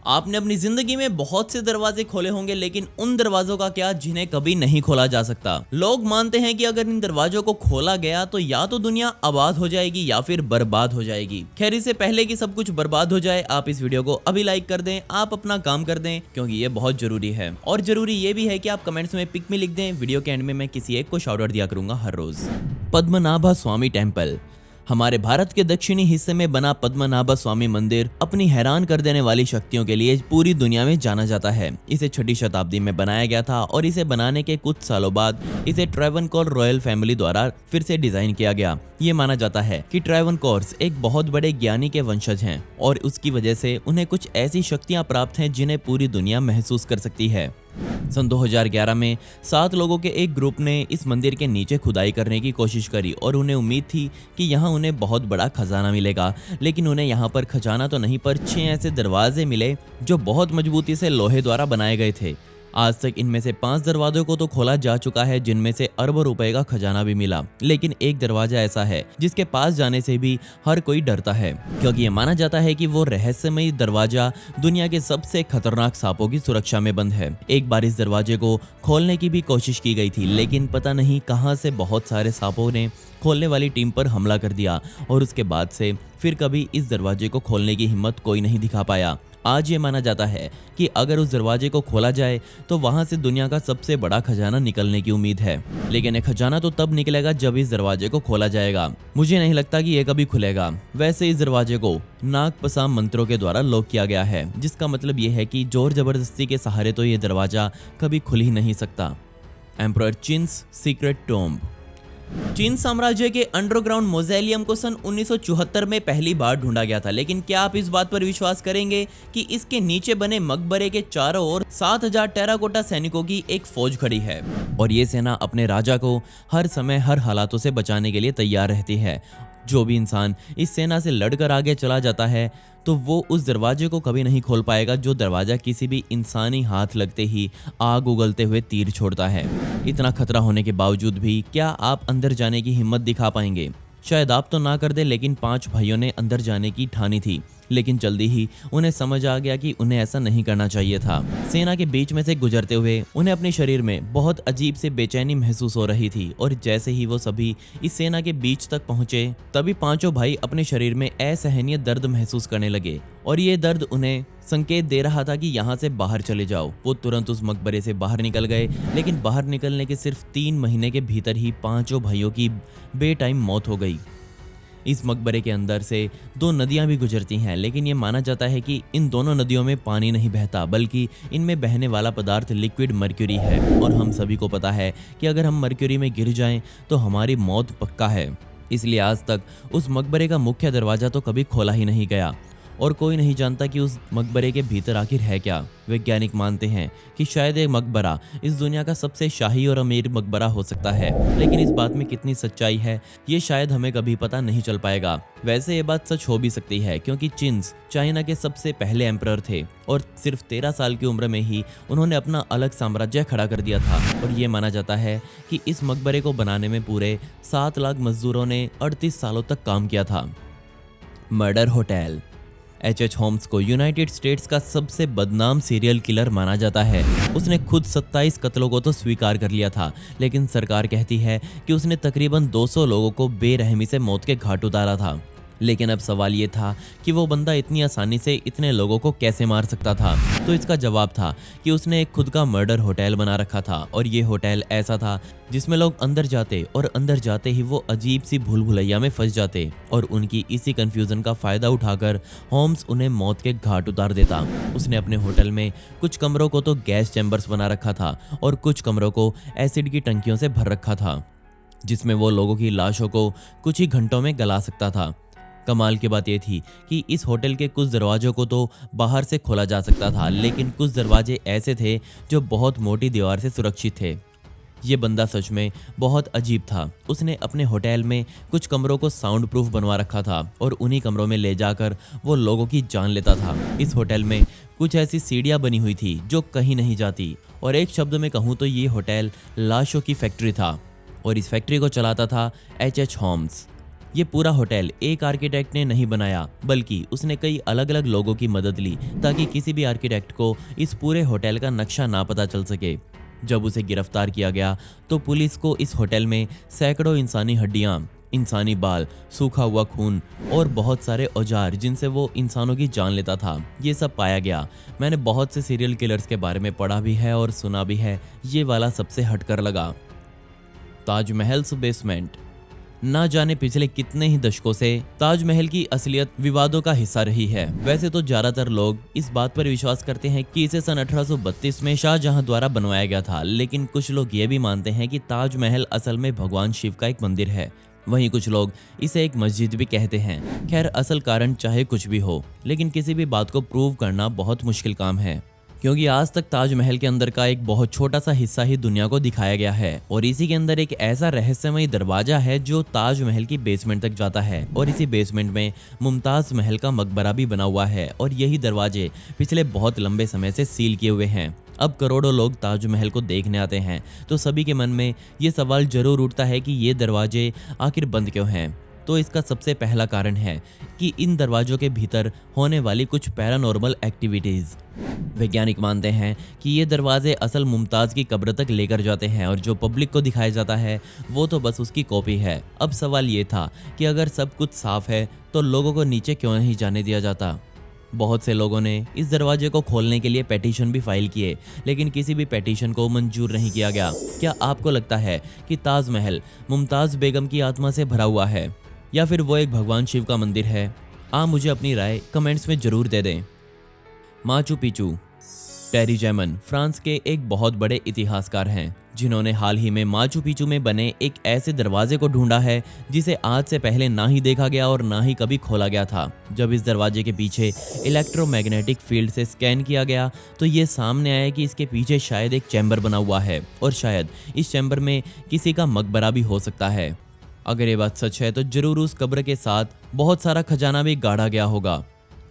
आपने अपनी जिंदगी में बहुत से दरवाजे खोले होंगे, लेकिन उन दरवाजों का क्या जिन्हें कभी नहीं खोला जा सकता। लोग मानते हैं कि अगर इन दरवाजों को खोला गया तो या तो दुनिया आबाद हो जाएगी या फिर बर्बाद हो जाएगी। खैर, इससे पहले कि सब कुछ बर्बाद हो जाए, आप इस वीडियो को अभी लाइक कर दें, आप अपना काम कर दें, क्योंकि ये बहुत जरूरी है। और जरूरी ये भी है कि आप कमेंट्स में पिक में लिख दें। वीडियो के एंड में मैं किसी एक को शाउट आउट दिया करूंगा हर रोज। पद्मनाभ स्वामी टेम्पल। हमारे भारत के दक्षिणी हिस्से में बना पद्मनाभ स्वामी मंदिर अपनी हैरान कर देने वाली शक्तियों के लिए पूरी दुनिया में जाना जाता है। इसे 6वीं शताब्दी में बनाया गया था और इसे बनाने के कुछ सालों बाद इसे ट्रैवनकोर रॉयल फैमिली द्वारा फिर से डिजाइन किया गया। ये माना जाता है कि ट्रैवनकोर्स एक बहुत बड़े ज्ञानी के वंशज हैं और उसकी वजह से उन्हें कुछ ऐसी शक्तियां प्राप्त हैं जिन्हें पूरी दुनिया महसूस कर सकती है। सन 2011 में 7 लोगों के एक ग्रुप ने इस मंदिर के नीचे खुदाई करने की कोशिश करी और उन्हें उम्मीद थी कि यहाँ उन्हें बहुत बड़ा खजाना मिलेगा, लेकिन उन्हें यहाँ पर खजाना तो नहीं पर 6 ऐसे दरवाजे मिले जो बहुत मजबूती से लोहे द्वारा बनाए गए थे। आज तक इनमें से 5 दरवाजों को तो खोला जा चुका है, जिनमें से अरबों रुपए का खजाना भी मिला, लेकिन एक दरवाजा ऐसा है जिसके पास जाने से भी हर कोई डरता है, क्योंकि ये माना जाता है कि वो रहस्यमयी दरवाजा दुनिया के सबसे खतरनाक सांपों की सुरक्षा में बंद है। एक बार इस दरवाजे को खोलने की भी कोशिश की गई थी, लेकिन पता नहीं कहां से बहुत सारे सांपों ने खोलने वाली टीम पर हमला कर दिया और उसके बाद से फिर कभी इस दरवाजे को खोलने की हिम्मत कोई नहीं दिखा पाया। आज ये माना जाता है कि अगर उस दरवाजे को खोला जाए तो वहां से दुनिया का सबसे बड़ा खजाना निकलने की उम्मीद है, लेकिन ये खजाना तो तब निकलेगा जब इस दरवाजे को खोला जाएगा। मुझे नहीं लगता कि ये कभी खुलेगा। वैसे इस दरवाजे को नागपसाम मंत्रों के द्वारा लॉक किया गया है, जिसका मतलब ये है कि जोर जबरदस्ती के सहारे तो ये दरवाजा कभी खुल ही नहीं सकता। Emperor Qin's secret tomb. चीन साम्राज्य के अंडरग्राउंड मोज़ेलियम को सन 1974 में पहली बार ढूंढा गया था, लेकिन क्या आप इस बात पर विश्वास करेंगे कि इसके नीचे बने मकबरे के चारों ओर 7000 टेराकोटा सैनिकों की एक फौज खड़ी है और ये सेना अपने राजा को हर समय हर हालातों से बचाने के लिए तैयार रहती है। जो भी इंसान इस सेना से लड़कर आगे चला जाता है तो वो उस दरवाजे को कभी नहीं खोल पाएगा, जो दरवाजा किसी भी इंसानी हाथ लगते ही आग उगलते हुए तीर छोड़ता है। इतना खतरा होने के बावजूद भी क्या आप अंदर जाने की हिम्मत दिखा पाएंगे? शायद आप तो ना कर दे, लेकिन 5 भाइयों ने अंदर जाने की ठानी थी, लेकिन जल्दी ही उन्हें समझ आ गया कि उन्हें ऐसा नहीं करना चाहिए था। सेना के बीच में से गुजरते हुए उन्हें अपने शरीर में बहुत अजीब से बेचैनी महसूस हो रही थी और जैसे ही वो सभी इस सेना के बीच तक पहुंचे, तभी 5 भाई अपने शरीर में असहनीय दर्द महसूस करने लगे और ये दर्द उन्हें संकेत दे रहा था कि यहाँ से बाहर चले जाओ। वो तुरंत उस मकबरे से बाहर निकल गए, लेकिन बाहर निकलने के सिर्फ 3 महीने के भीतर ही 5 भाइयों की बेटाइम मौत हो गई। इस मकबरे के अंदर से 2 नदियां भी गुजरती हैं, लेकिन ये माना जाता है कि इन दोनों नदियों में पानी नहीं बहता, बल्कि इनमें बहने वाला पदार्थ लिक्विड मर्क्यूरी है और हम सभी को पता है कि अगर हम मर्क्यूरी में गिर जाएं तो हमारी मौत पक्का है। इसलिए आज तक उस मकबरे का मुख्य दरवाजा तो कभी खोला ही नहीं गया और कोई नहीं जानता कि उस मकबरे के भीतर आखिर है क्या। वैज्ञानिक मानते हैं कि शायद एक मकबरा इस दुनिया का सबसे शाही और अमीर मकबरा हो सकता है, लेकिन इस बात में कितनी सच्चाई है ये शायद हमें कभी पता नहीं चल पाएगा। वैसे ये बात सच हो भी सकती है, क्योंकि चिन्स चाइना के सबसे पहले एम्परर थे और सिर्फ 13 साल की उम्र में ही उन्होंने अपना अलग साम्राज्य खड़ा कर दिया था। और ये माना जाता है कि इस मकबरे को बनाने में पूरे 7 लाख मजदूरों ने 38 सालों तक काम किया था। Murder hotel. H.H. होम्स को यूनाइटेड स्टेट्स का सबसे बदनाम सीरियल किलर माना जाता है। उसने खुद 27 कत्लों को तो स्वीकार कर लिया था, लेकिन सरकार कहती है कि उसने तकरीबन 200 लोगों को बेरहमी से मौत के घाट उतारा था। लेकिन अब सवाल ये था कि वो बंदा इतनी आसानी से इतने लोगों को कैसे मार सकता था। तो इसका जवाब था कि उसने एक खुद का मर्डर होटल बना रखा था और ये होटल ऐसा था जिसमें लोग अंदर जाते और अंदर जाते ही वो अजीब सी भूल भुलैया में फंस जाते और उनकी इसी कंफ्यूजन का फायदा उठाकर होम्स उन्हें मौत के घाट उतार देता। उसने अपने होटल में कुछ कमरों को तो गैस चैम्बर्स बना रखा था और कुछ कमरों को एसिड की टंकियों से भर रखा था, जिसमें वो लोगों की लाशों को कुछ ही घंटों में गला सकता था। कमाल की बात यह थी कि इस होटल के कुछ दरवाजों को तो बाहर से खोला जा सकता था, लेकिन कुछ दरवाजे ऐसे थे जो बहुत मोटी दीवार से सुरक्षित थे। ये बंदा सच में बहुत अजीब था। उसने अपने होटल में कुछ कमरों को साउंड प्रूफ बनवा रखा था और उन्हीं कमरों में ले जाकर वो लोगों की जान लेता था। इस होटल में कुछ ऐसी सीढ़ियाँ बनी हुई थी जो कहीं नहीं जाती और एक शब्द में कहूँ तो ये होटल लाशों की फैक्ट्री था और इस फैक्ट्री को चलाता था H.H. होम्स। ये पूरा होटल एक आर्किटेक्ट ने नहीं बनाया, बल्कि उसने कई अलग अलग लोगों की मदद ली ताकि किसी भी आर्किटेक्ट को इस पूरे होटल का नक्शा ना पता चल सके। जब उसे गिरफ्तार किया गया तो पुलिस को इस होटल में सैकड़ों इंसानी हड्डियां, इंसानी बाल, सूखा हुआ खून और बहुत सारे औजार जिनसे वो इंसानों की जान लेता था, ये सब पाया गया। मैंने बहुत से सीरियल किलर्स के बारे में पढ़ा भी है और सुना भी है, ये वाला सबसे हटकर लगा। ताजमहल्स बेसमेंट। ना जाने पिछले कितने ही दशकों से ताजमहल की असलियत विवादों का हिस्सा रही है। वैसे तो ज्यादातर लोग इस बात पर विश्वास करते हैं कि इसे सन 1832 में शाहजहां द्वारा बनवाया गया था, लेकिन कुछ लोग ये भी मानते हैं कि ताजमहल असल में भगवान शिव का एक मंदिर है। वहीं कुछ लोग इसे एक मस्जिद भी कहते हैं। खैर, असल कारण चाहे कुछ भी हो, लेकिन किसी भी बात को प्रूव करना बहुत मुश्किल काम है, क्योंकि आज तक ताजमहल के अंदर का एक बहुत छोटा सा हिस्सा ही दुनिया को दिखाया गया है और इसी के अंदर एक ऐसा रहस्यमयी दरवाजा है जो ताजमहल की बेसमेंट तक जाता है और इसी बेसमेंट में मुमताज महल का मकबरा भी बना हुआ है और यही दरवाजे पिछले बहुत लंबे समय से सील किए हुए हैं। अब करोड़ों लोग ताजमहल को देखने आते हैं तो सभी के मन में ये सवाल जरूर उठता है कि ये दरवाजे आखिर बंद क्यों हैं। तो इसका सबसे पहला कारण है कि इन दरवाजों के भीतर होने वाली कुछ पैरानॉर्मल एक्टिविटीज। वैज्ञानिक मानते हैं कि ये दरवाजे असल मुमताज की कब्र तक लेकर जाते हैं और जो पब्लिक को दिखाया जाता है वो तो बस उसकी कॉपी है। अब सवाल ये था कि अगर सब कुछ साफ है तो लोगों को नीचे क्यों नहीं जाने दिया जाता। बहुत से लोगों ने इस दरवाजे को खोलने के लिए पेटिशन भी फाइल किए, लेकिन किसी भी पेटिशन को मंजूर नहीं किया गया। क्या आपको लगता है कि ताजमहल मुमताज बेगम की आत्मा से भरा हुआ है या फिर वो एक भगवान शिव का मंदिर है? आप मुझे अपनी राय कमेंट्स में जरूर दे दें। Machu Picchu. टेरी जैमन फ्रांस के एक बहुत बड़े इतिहासकार हैं जिन्होंने हाल ही में माचू पिचू में बने एक ऐसे दरवाजे को ढूंढा है जिसे आज से पहले ना ही देखा गया और ना ही कभी खोला गया था। जब इस दरवाजे के पीछे इलेक्ट्रोमैग्नेटिक फील्ड से स्कैन किया गया तो ये सामने आया कि इसके पीछे शायद एक चैम्बर बना हुआ है और शायद इस चैम्बर में किसी का मकबरा भी हो सकता है। अगर ये बात सच है तो जरूर उस कब्र के साथ बहुत सारा खजाना भी गाड़ा गया होगा।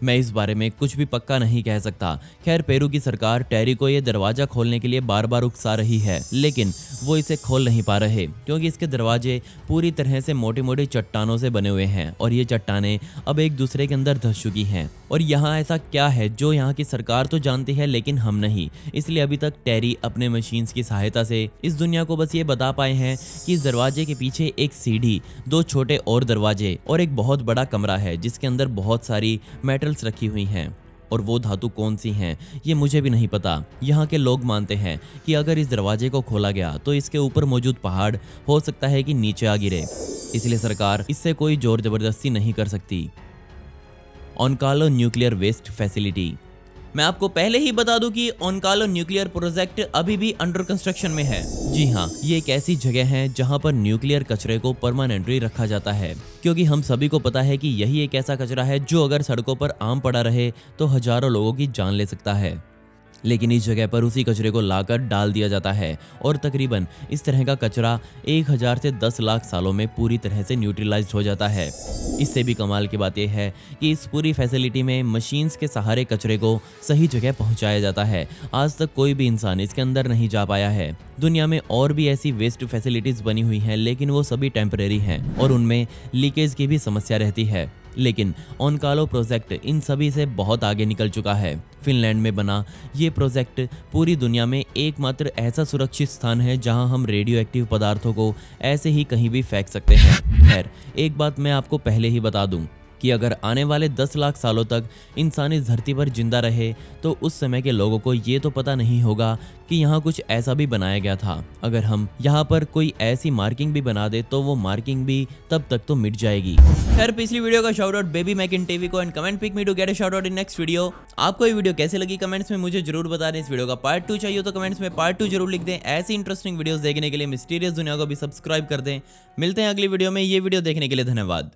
मैं इस बारे में कुछ भी पक्का नहीं कह सकता। खैर, पेरू की सरकार टेरी को यह दरवाजा खोलने के लिए बार बार उकसा रही है, लेकिन वो इसे खोल नहीं पा रहे क्योंकि इसके दरवाजे पूरी तरह से मोटी मोटी चट्टानों से बने हुए हैं और ये चट्टानें अब एक दूसरे के अंदर धंस चुकी हैं। और यहाँ ऐसा क्या है जो यहाँ की सरकार तो जानती है लेकिन हम नहीं, इसलिए अभी तक टेरी अपने मशीन्स की सहायता से इस दुनिया को बस ये बता पाए हैं कि इस दरवाजे के पीछे एक सीढ़ी, दो छोटे और दरवाजे और एक बहुत बड़ा कमरा है जिसके अंदर बहुत सारी मेटल्स रखी हुई हैं। और वो धातु कौन सी हैं ये मुझे भी नहीं पता। यहाँ के लोग मानते हैं कि अगर इस दरवाजे को खोला गया तो इसके ऊपर मौजूद पहाड़ हो सकता है कि नीचे आ गिरे, इसलिए सरकार इससे कोई जोर जबरदस्ती नहीं कर सकती। ओनकालो न्यूक्लियर वेस्ट फैसिलिटी। मैं आपको पहले ही बता दूं कि ओनकालो न्यूक्लियर प्रोजेक्ट अभी भी अंडर कंस्ट्रक्शन में है। जी हाँ, ये एक ऐसी जगह है जहां पर न्यूक्लियर कचरे को परमानेंटली रखा जाता है, क्योंकि हम सभी को पता है कि यही एक ऐसा कचरा है जो अगर सड़कों पर आम पड़ा रहे तो हजारों लोगों की जान ले सकता है। लेकिन इस जगह पर उसी कचरे को लाकर डाल दिया जाता है और तकरीबन इस तरह का कचरा 1000 से 10 लाख सालों में पूरी तरह से न्यूट्रलाइज्ड हो जाता है। इससे भी कमाल की बात यह है कि इस पूरी फैसिलिटी में मशीन्स के सहारे कचरे को सही जगह पहुंचाया जाता है। आज तक कोई भी इंसान इसके अंदर नहीं जा पाया है। दुनिया में और भी ऐसी वेस्ट फैसिलिटीज बनी हुई हैं, लेकिन वो सभी टेम्परेरी हैं और उनमें लीकेज की भी समस्या रहती है। लेकिन ओनकालो प्रोजेक्ट इन सभी से बहुत आगे निकल चुका है। फिनलैंड में बना ये प्रोजेक्ट पूरी दुनिया में एकमात्र ऐसा सुरक्षित स्थान है जहां हम रेडियो एक्टिव पदार्थों को ऐसे ही कहीं भी फेंक सकते हैं। खैर, एक बात मैं आपको पहले ही बता दूं कि अगर आने वाले 10 लाख सालों तक इंसान इस धरती पर जिंदा रहे तो उस समय के लोगों को ये तो पता नहीं होगा कि यहाँ कुछ ऐसा भी बनाया गया था। अगर हम यहाँ पर कोई ऐसी मार्किंग भी बना दे तो वो मार्किंग भी तब तक तो मिट जाएगी। खैर, पिछली वीडियो का shout out baby mac in TV को and comment pick me to get a shout out in next video. आपको ये वीडियो कैसे लगी कमेंट्स में मुझे जरूर बता दें। इस वीडियो का पार्ट 2 चाहिए तो कमेंट्स में पार्ट 2 जरूर लिख दें। ऐसी इंटरेस्टिंग वीडियोस देखने के लिए मिस्टीरियस दुनिया को भी सब्सक्राइब कर दें। मिलते हैं अगली वीडियो में। ये वीडियो देखने के लिए धन्यवाद।